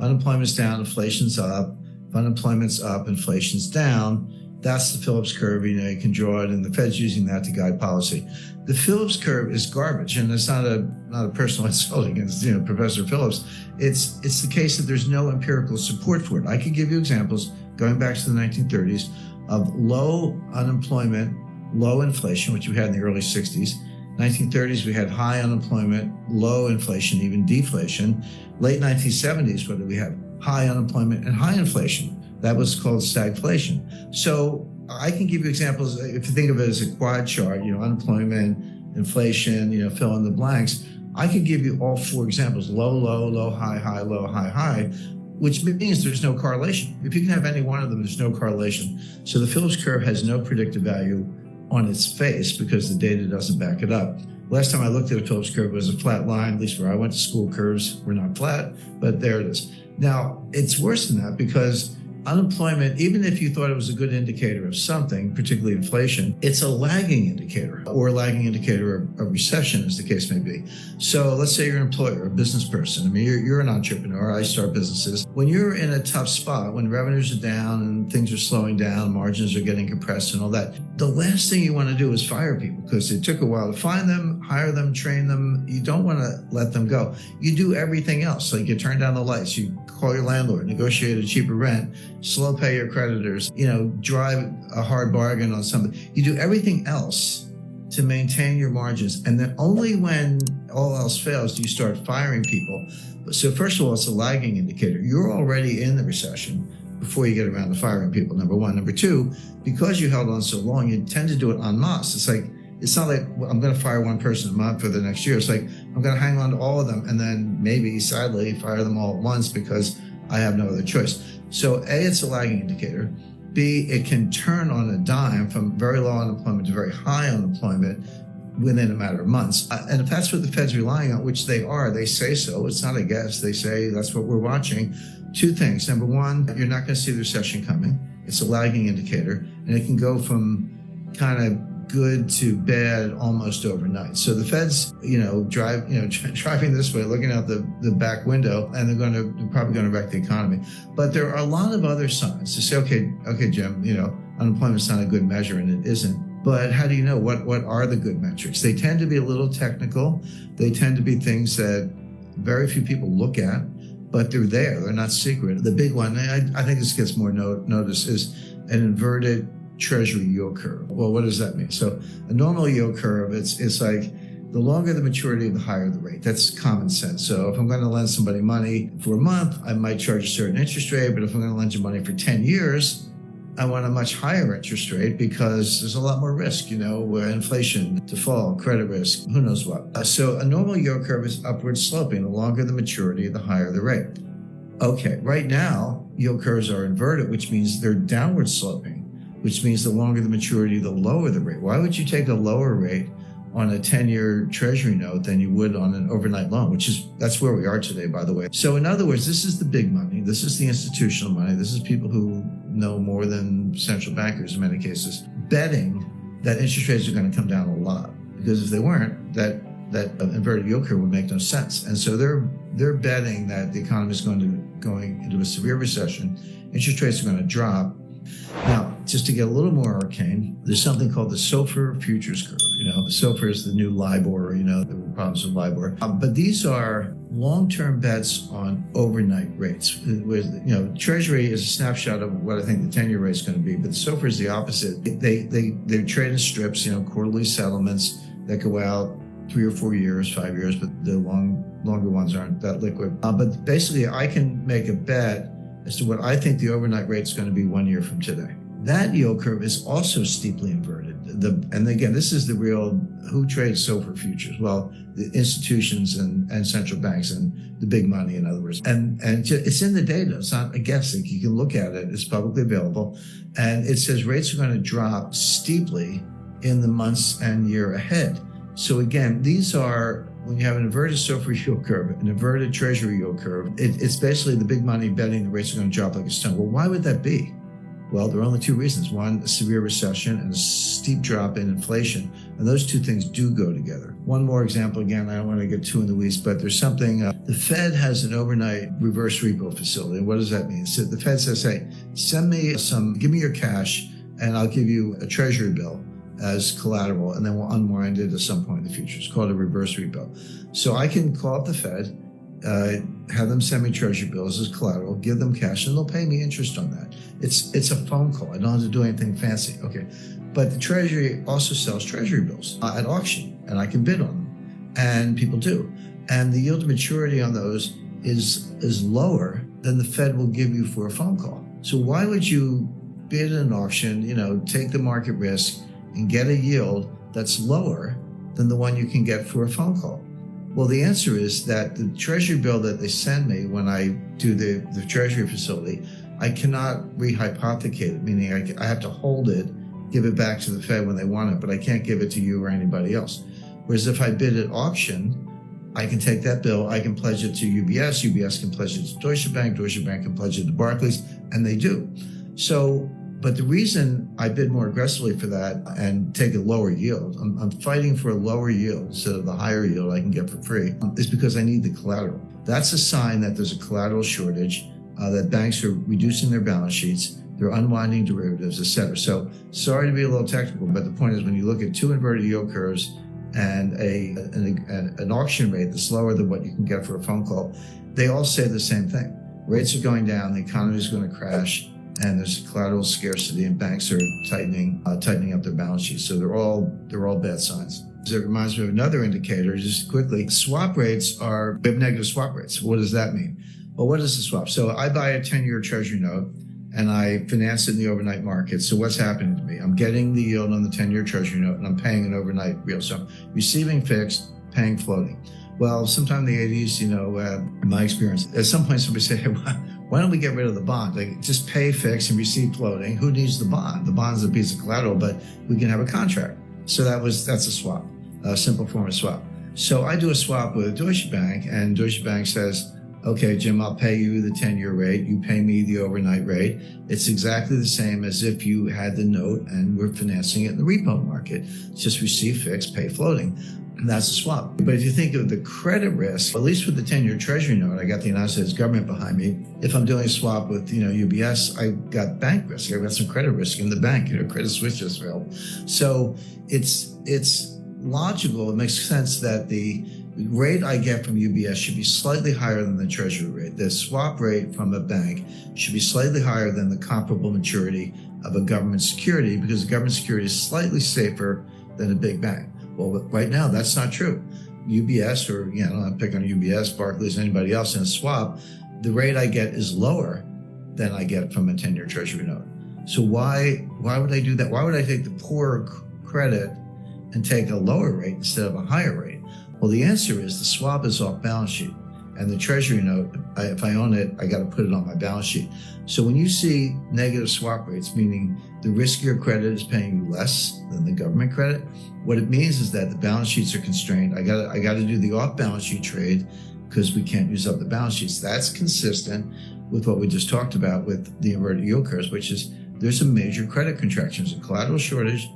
Unemployment's down, inflation's up. If unemployment's up, inflation's down. That's the Phillips curve. You can draw it, and the Fed's using that to guide policy. The Phillips curve is garbage, and it's not a personal insult against Professor Phillips. It's the case that there's no empirical support for it. I could give you examples going back to the 1930s of low unemployment, low inflation, which we had in the early 60s. 1930s, we had high unemployment, low inflation, even deflation. Late 1970s, what did we have? High unemployment and high inflation. That was called stagflation. So I can give you examples. If you think of it as a quad chart, unemployment, inflation, fill in the blanks. I could give you all four examples: low, low, low, high, high, low, high, high, which means there's no correlation. If you can have any one of them, there's no correlation. So the Phillips curve has no predictive value on its face because the data doesn't back it up. Last time I looked at a Phillips curve, it was a flat line. At least where I went to school, curves were not flat, but there it is. Now, it's worse than that because unemployment, even if you thought it was a good indicator of something, particularly inflation, it's a lagging indicator or a lagging indicator of recession, as the case may be. So let's say you're an employer, a business person. I mean, you're an entrepreneur. I start businesses. When you're in a tough spot, when revenues are down and things are slowing down, margins are getting compressed and all that, the last thing you want to do is fire people because it took a while to find them, hire them, train them. You don't want to let them go. You do everything else. Like you turn down the lights, you call your landlord, negotiate a cheaper rent, slow pay your creditors, drive a hard bargain on something. You do everything else to maintain your margins. And then only when all else fails do you start firing people. So first of all, it's a lagging indicator. You're already in the recession before you get around to firing people, number one. Number two, because you held on so long, you tend to do it en masse. It's not like I'm going to fire one person a month for the next year. It's like I'm going to hang on to all of them and then maybe, sadly, fire them all at once because I have no other choice. So A, it's a lagging indicator. B, it can turn on a dime from very low unemployment to very high unemployment within a matter of months. And if that's what the Fed's relying on, which they are, they say so. It's not a guess. They say that's what we're watching. Two things. Number one, you're not going to see the recession coming. It's a lagging indicator, and it can go from kind of good to bad almost overnight. So the Fed's, driving this way, looking out the back window, and they're probably going to wreck the economy. But there are a lot of other signs to say, okay, Jim, unemployment's not a good measure, and it isn't. But how do you know what are the good metrics? They tend to be a little technical. They tend to be things that very few people look at, but they're there. They're not secret. The big one, I think this gets more notice, is an inverted Treasury yield curve. Well, what does that mean? So a normal yield curve, it's like the longer the maturity, the higher the rate. That's common sense. So if I'm going to lend somebody money for a month, I might charge a certain interest rate. But if I'm going to lend you money for 10 years, I want a much higher interest rate because there's a lot more risk, where inflation, default, credit risk, who knows what. So a normal yield curve is upward sloping. The longer the maturity, the higher the rate. Okay, right now, yield curves are inverted, which means they're downward sloping, which means the longer the maturity, the lower the rate. Why would you take a lower rate on a 10-year Treasury note than you would on an overnight loan, that's where we are today, by the way. So in other words, this is the big money. This is the institutional money. This is people who know more than central bankers in many cases, betting that interest rates are going to come down a lot. Because if they weren't, that inverted yield curve would make no sense. And so they're betting that the economy is going into a severe recession. Interest rates are going to drop. Now, just to get a little more arcane, there's something called the SOFR futures curve. SOFR is the new LIBOR, the problems with LIBOR. But these are long-term bets on overnight rates. Treasury is a snapshot of what I think the 10-year rate is going to be, but SOFR is the opposite. They trade in strips, quarterly settlements that go out 3 or 4 years, 5 years, but the longer ones aren't that liquid. But basically, I can make a bet as to what I think the overnight rate is going to be 1 year from today. That yield curve is also steeply inverted. And again, this is the real, who trades SOFR futures? Well, the institutions and central banks and the big money, in other words. And it's in the data. It's not a guess. You can look at it. It's publicly available. And it says rates are going to drop steeply in the months and year ahead. So again, these are, when you have an inverted SOFR yield curve, an inverted Treasury yield curve, it's basically the big money betting the rates are going to drop like a stone. Well, why would that be? Well, there are only two reasons. One, a severe recession and a steep drop in inflation. And those two things do go together. One more example, again, I don't want to get too in the weeds, but there's something, the Fed has an overnight reverse repo facility. What does that mean? So the Fed says, hey, give me your cash and I'll give you a Treasury bill as collateral, and then we'll unwind it at some point in the future. It's called a reverse repo. So I can call up the Fed, have them send me Treasury bills as collateral, give them cash, and they'll pay me interest on that. It's a phone call. I don't have to do anything fancy. Okay. But the Treasury also sells Treasury bills at auction, and I can bid on them, and people do. And the yield to maturity on those is lower than the Fed will give you for a phone call. So why would you bid at an auction, take the market risk and get a yield that's lower than the one you can get for a phone call? Well, the answer is that the Treasury bill that they send me when I do the Treasury facility, I cannot rehypothecate it, meaning I have to hold it, give it back to the Fed when they want it, but I can't give it to you or anybody else. Whereas if I bid at auction, I can take that bill, I can pledge it to UBS can pledge it to Deutsche Bank can pledge it to Barclays, and they do. So, but the reason I bid more aggressively for that and take a lower yield, I'm fighting for a lower yield instead of the higher yield I can get for free, is because I need the collateral. That's a sign that there's a collateral shortage, that banks are reducing their balance sheets, they're unwinding derivatives, et cetera. So sorry to be a little technical, but the point is when you look at two inverted yield curves and an auction rate that's lower than what you can get for a phone call, they all say the same thing. Rates are going down, the economy is going to crash, and there's collateral scarcity, and banks are tightening up their balance sheets. So they're all bad signs. It reminds me of another indicator, just quickly. Swap rates we have negative swap rates. What does that mean? Well, what is a swap? So I buy a 10-year Treasury note and I finance it in the overnight market. So what's happening to me? I'm getting the yield on the 10-year Treasury note and I'm paying an overnight real. So I'm receiving fixed, paying floating. Well, sometime in the 80s, in my experience, at some point somebody said, hey, why don't we get rid of the bond? Like, just pay fixed and receive floating. Who needs the bond? The bond's a piece of collateral, but we can have a contract. So that's a swap, a simple form of swap. So I do a swap with Deutsche Bank, and Deutsche Bank says, okay, Jim, I'll pay you the 10-year rate. You pay me the overnight rate. It's exactly the same as if you had the note and we're financing it in the repo market. Just receive fixed, pay floating. And that's a swap. But if you think of the credit risk, at least with the 10-year Treasury note, I got the United States government behind me. If I'm doing a swap with, UBS, I got bank risk. I've got some credit risk in the bank. Credit Suisse just failed. So it's logical. It makes sense that the rate I get from UBS should be slightly higher than the Treasury rate. The swap rate from a bank should be slightly higher than the comparable maturity of a government security, because the government security is slightly safer than a big bank. Well, right now, that's not true. UBS, or, I'm picking on UBS, Barclays, anybody else in a swap, the rate I get is lower than I get from a 10-year Treasury note. So why would I do that? Why would I take the poorer credit and take a lower rate instead of a higher rate? Well, the answer is the swap is off balance sheet, and the Treasury note, if I own it, I got to put it on my balance sheet. So when you see negative swap rates, meaning the riskier credit is paying you less than the government credit, what it means is that the balance sheets are constrained. I got to do the off balance sheet trade because we can't use up the balance sheets. That's consistent with what we just talked about with the inverted yield curves, which is there's a major credit contraction. There's a collateral shortage,